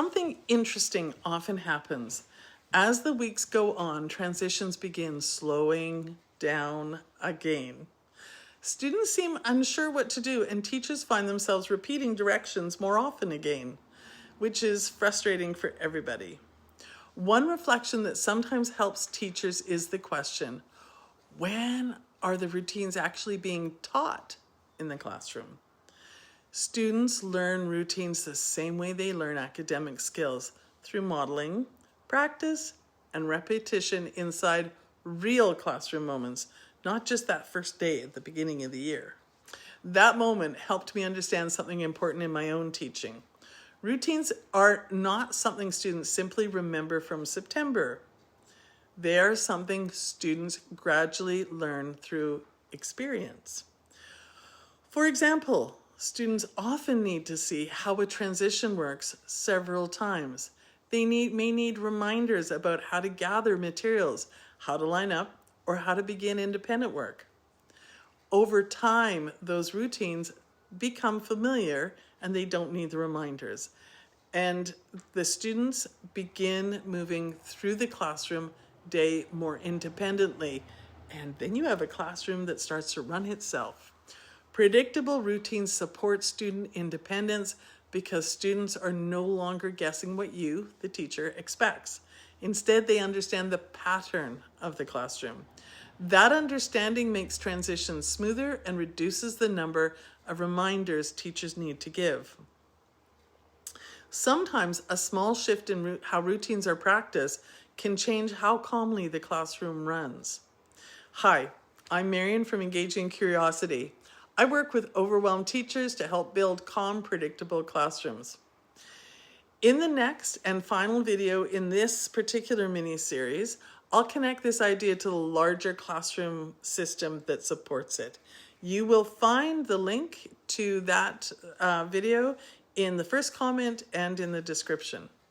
Something interesting often happens. As the weeks go on, transitions begin slowing down again. Students seem unsure what to do, and teachers find themselves repeating directions more often again, which is frustrating for everybody. One reflection that sometimes helps teachers is the question, when are the routines actually being taught in the classroom? Students learn routines the same way they learn academic skills, through modeling, practice, and repetition inside real classroom moments, not just that first day at the beginning of the year. That moment helped me understand something important in my own teaching. Routines are not something students simply remember from September. They are something students gradually learn through experience. For example, students often need to see how a transition works several times. They may need reminders about how to gather materials, how to line up, or how to begin independent work. Over time, those routines become familiar and they don't need the reminders. And the students begin moving through the classroom day more independently. And then you have a classroom that starts to run itself. Predictable routines support student independence because students are no longer guessing what you, the teacher, expects. Instead, they understand the pattern of the classroom. That understanding makes transitions smoother and reduces the number of reminders teachers need to give. Sometimes a small shift in how routines are practiced can change how calmly the classroom runs. Hi, I'm Marion from Engaging Curiosity. I work with overwhelmed teachers to help build calm, predictable classrooms. In the next and final video in this particular mini-series, I'll connect this idea to the larger classroom system that supports it. You will find the link to that video in the first comment and in the description.